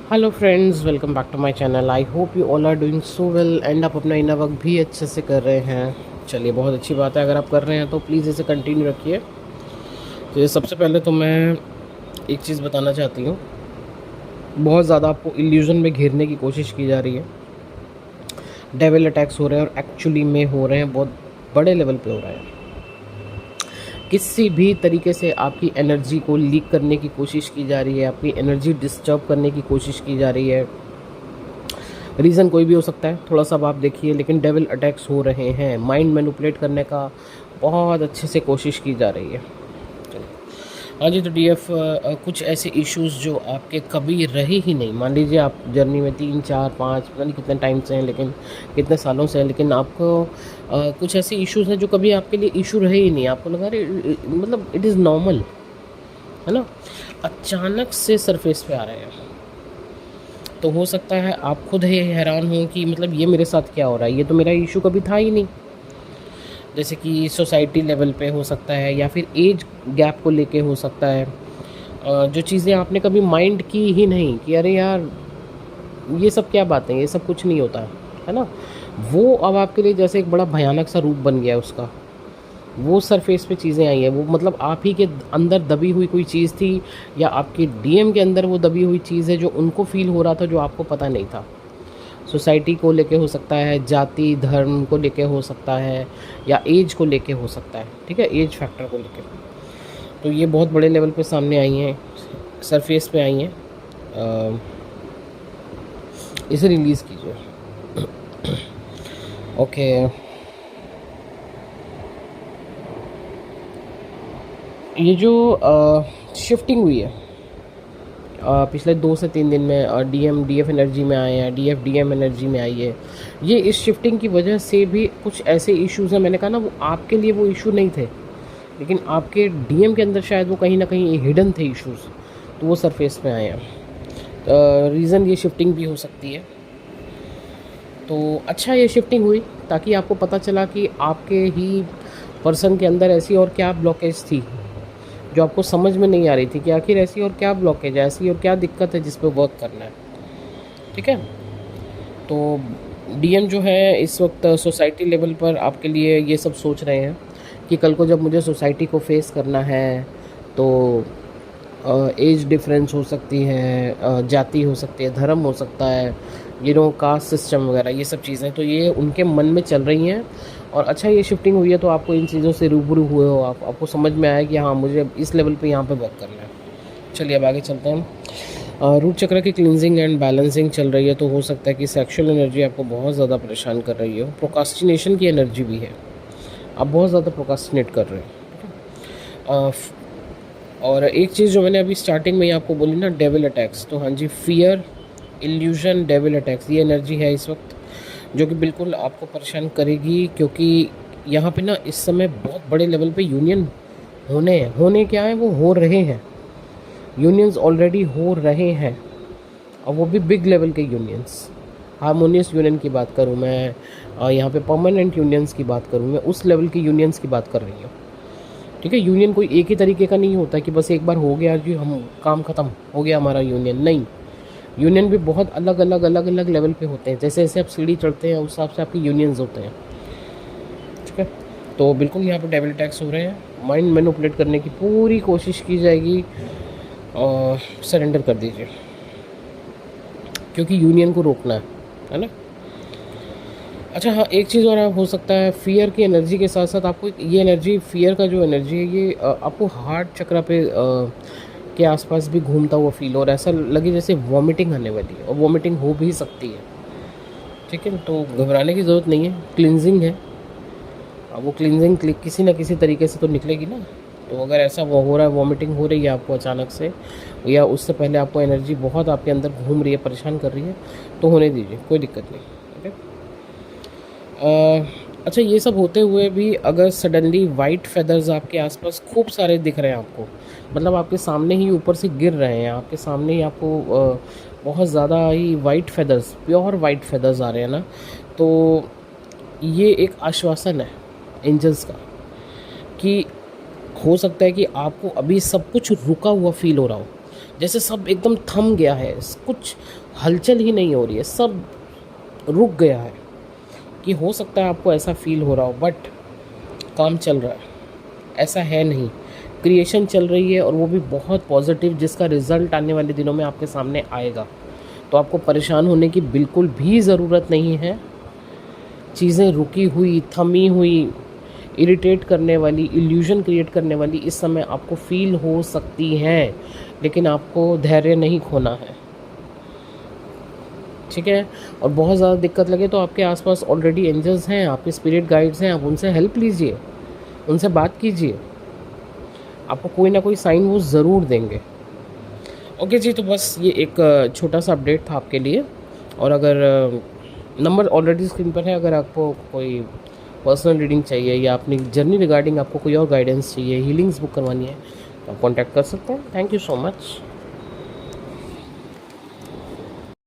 Hello friends, welcome back to my channel. I hope you all are doing so well and आप अपना inner work भी अच्छे से कर रहे हैं। चलिए, बहुत अच्छी बात है। अगर आप कर रहे हैं तो प्लीज़ इसे कंटिन्यू रखिए। तो ये सबसे पहले तो मैं एक चीज़ बताना चाहती हूँ। बहुत ज़्यादा आपको इल्यूज़न में घेरने की कोशिश की जा रही है। डेविल अटैक्स हो रहे हैं और एक्चुअली में हो रहे हैं, बहुत बड़े लेवल पे हो रहे हैं। किसी भी तरीके से आपकी एनर्जी को लीक करने की कोशिश की जा रही है, आपकी एनर्जी डिस्टर्ब करने की कोशिश की जा रही है। रीज़न कोई भी हो सकता है, थोड़ा सा अब आप देखिए, लेकिन डेविल अटैक्स हो रहे हैं। माइंड मैनिपुलेट करने का बहुत अच्छे से कोशिश की जा रही है। चलिए, हाँ जी। तो डीएफ कुछ ऐसे इश्यूज़ जो आपके कभी रहे ही नहीं, मान लीजिए आप जर्नी में 3 4 5 पता नहीं कितने टाइम से हैं, लेकिन कितने सालों से हैं, लेकिन आपको कुछ ऐसे इश्यूज़ हैं जो कभी आपके लिए इशू रहे ही नहीं। आपको लगा रहे मतलब इट इज़ नॉर्मल, है ना, अचानक से सरफेस पे आ रहे हैं। तो हो सकता है आप खुद ही हैरान हो कि मतलब ये मेरे साथ क्या हो रहा है, ये तो मेरा इशू कभी था ही नहीं। जैसे कि सोसाइटी लेवल पे हो सकता है, या फिर एज गैप को लेके हो सकता है। जो चीज़ें आपने कभी माइंड की ही नहीं कि अरे यार, ये सब क्या बातें, ये सब कुछ नहीं होता है ना, वो अब आपके लिए जैसे एक बड़ा भयानक सा रूप बन गया है उसका। वो सरफेस पे चीज़ें आई हैं, वो मतलब आप ही के अंदर दबी हुई कोई चीज़ थी, या आपके डीएम के अंदर वो दबी हुई चीज़ है जो उनको फ़ील हो रहा था, जो आपको पता नहीं था। सोसाइटी को लेके हो सकता है, जाति धर्म को लेके हो सकता है, या एज को लेके हो सकता है। ठीक है, एज फैक्टर को लेके। तो ये बहुत बड़े लेवल पे सामने आई हैं, सरफेस पे आई हैं। इसे रिलीज़ कीजिए। ओके। ये जो शिफ्टिंग हुई है पिछले 2 से 3 दिन में, डीएम डीएफ एनर्जी में आए हैं, डीएफ डीएम एनर्जी में आई है। ये इस शिफ्टिंग की वजह से भी कुछ ऐसे इश्यूज़ हैं, मैंने कहा ना, वो आपके लिए वो इशू नहीं थे, लेकिन आपके डीएम के अंदर शायद वो कहीं ना कहीं हिडन थे इश्यूज़, तो वो सरफेस में आए हैं। रीज़न ये शिफ्टिंग भी हो सकती है। तो अच्छा, ये शिफ्टिंग हुई ताकि आपको पता चला कि आपके ही पर्सन के अंदर ऐसी और क्या ब्लॉकेज थी जो आपको समझ में नहीं आ रही थी, कि आखिर ऐसी और क्या ब्लॉकेज है, ऐसी और क्या दिक्कत है जिस पे वर्क करना है। ठीक है। तो डीएम जो है इस वक्त सोसाइटी लेवल पर आपके लिए ये सब सोच रहे हैं कि कल को जब मुझे सोसाइटी को फेस करना है तो एज डिफरेंस हो सकती है, जाति हो सकती है, धर्म हो सकता है, कास्ट सिस्टम वगैरह, ये सब चीज़ें तो ये उनके मन में चल रही हैं। और अच्छा, ये शिफ्टिंग हुई है तो आपको इन चीज़ों से रूबरू हुए हो, आपको समझ में आया कि हाँ, मुझे अब इस लेवल पे यहाँ पे वर्क करना है। चलिए, अब आगे चलते हैं। रूट चक्र की क्लिनजिंग एंड बैलेंसिंग चल रही है, तो हो सकता है कि सेक्सुअल एनर्जी आपको बहुत ज़्यादा परेशान कर रही हो। प्रोकास्टिनेशन की एनर्जी भी है, आप बहुत ज़्यादा प्रोकास्टिनेट कर रहे हो। और एक चीज़ जो मैंने अभी स्टार्टिंग में ही आपको बोली ना, डेविल अटैक्स, तो हाँ जी, फियर, इल्यूजन, डेविल अटैक्स, ये एनर्जी है इस वक्त जो कि बिल्कुल आपको परेशान करेगी। क्योंकि यहाँ पे ना इस समय बहुत बड़े लेवल पे यूनियन होने क्या है, वो हो रहे हैं। यूनियंस ऑलरेडी हो रहे हैं, और वो भी बिग लेवल के यूनियंस। हारमोनियस यूनियन की बात करूँ मैं, यहाँ पे परमानेंट यूनियंस की बात करूँ मैं, उस लेवल के यूनियंस की बात कर रही हूँ। ठीक है, यूनियन कोई एक ही तरीके का नहीं होता कि बस एक बार हो गया जी, हम काम ख़त्म हो गया हमारा यूनियन, नहीं। यूनियन भी बहुत अलग अलग लेवल पे होते हैं। जैसे जैसे आप सीढ़ी चढ़ते हैं उस हिसाब से आपके यूनियंस होते हैं। ठीक है। तो बिल्कुल यहाँ पे डेविल टैक्स हो रहे हैं, माइंड मैनिपुलेट करने की पूरी कोशिश की जाएगी, और सरेंडर कर दीजिए, क्योंकि यूनियन को रोकना है ना। अच्छा हाँ, एक चीज़ और हो सकता है, फियर की एनर्जी के साथ साथ आपको ये एनर्जी, फियर का जो एनर्जी है, ये आपको हार्ट चक्र पे के आसपास भी घूमता हुआ फील, और ऐसा लगे जैसे वॉमिटिंग आने वाली है, और वॉमिटिंग हो भी सकती है। ठीक है, तो घबराने की ज़रूरत नहीं है, क्लिनजिंग है। अब वो क्लिनजिंग किसी ना किसी तरीके से तो निकलेगी ना। तो अगर ऐसा वो हो रहा है, वॉमिटिंग हो रही है आपको अचानक से, या उससे पहले आपको एनर्जी बहुत आपके अंदर घूम रही है, परेशान कर रही है, तो होने दीजिए, कोई दिक्कत नहीं। ठीक है। अच्छा, ये सब होते हुए भी अगर सडनली वाइट फेदर्स आपके आसपास खूब सारे दिख रहे हैं आपको, मतलब आपके सामने ही ऊपर से गिर रहे हैं, आपके सामने ही आपको बहुत ज़्यादा ही white feathers, pure white feathers आ रहे हैं ना, तो ये एक आश्वासन है एंजल्स का, कि हो सकता है कि आपको अभी सब कुछ रुका हुआ फील हो रहा हो, जैसे सब एकदम थम गया है, कुछ हलचल ही नहीं हो रही है, सब रुक गया है। कि हो सकता है आपको ऐसा फील हो रहा हो, बट काम चल रहा है, ऐसा है नहीं। क्रिएशन चल रही है और वो भी बहुत पॉजिटिव, जिसका रिज़ल्ट आने वाले दिनों में आपके सामने आएगा। तो आपको परेशान होने की बिल्कुल भी ज़रूरत नहीं है। चीज़ें रुकी हुई, थमी हुई, इरिटेट करने वाली, इल्यूजन क्रिएट करने वाली इस समय आपको फील हो सकती हैं, लेकिन आपको धैर्य नहीं खोना है, ठीक है। और बहुत ज़्यादा दिक्कत लगे तो आपके आसपास ऑलरेडी एंजल्स हैं, आपके स्पिरिट गाइड्स हैं, आप उनसे हेल्प लीजिए, उनसे बात कीजिए, आपको कोई ना कोई साइन वो ज़रूर देंगे। ओके जी, तो बस ये एक छोटा सा अपडेट था आपके लिए। और अगर नंबर ऑलरेडी स्क्रीन पर है, अगर आपको कोई पर्सनल रीडिंग चाहिए या अपनी जर्नी रिगार्डिंग आपको कोई और गाइडेंस चाहिए, हीलिंग्स बुक करवानी है, तो आप कॉन्टैक्ट कर सकते हैं। Thank you so much.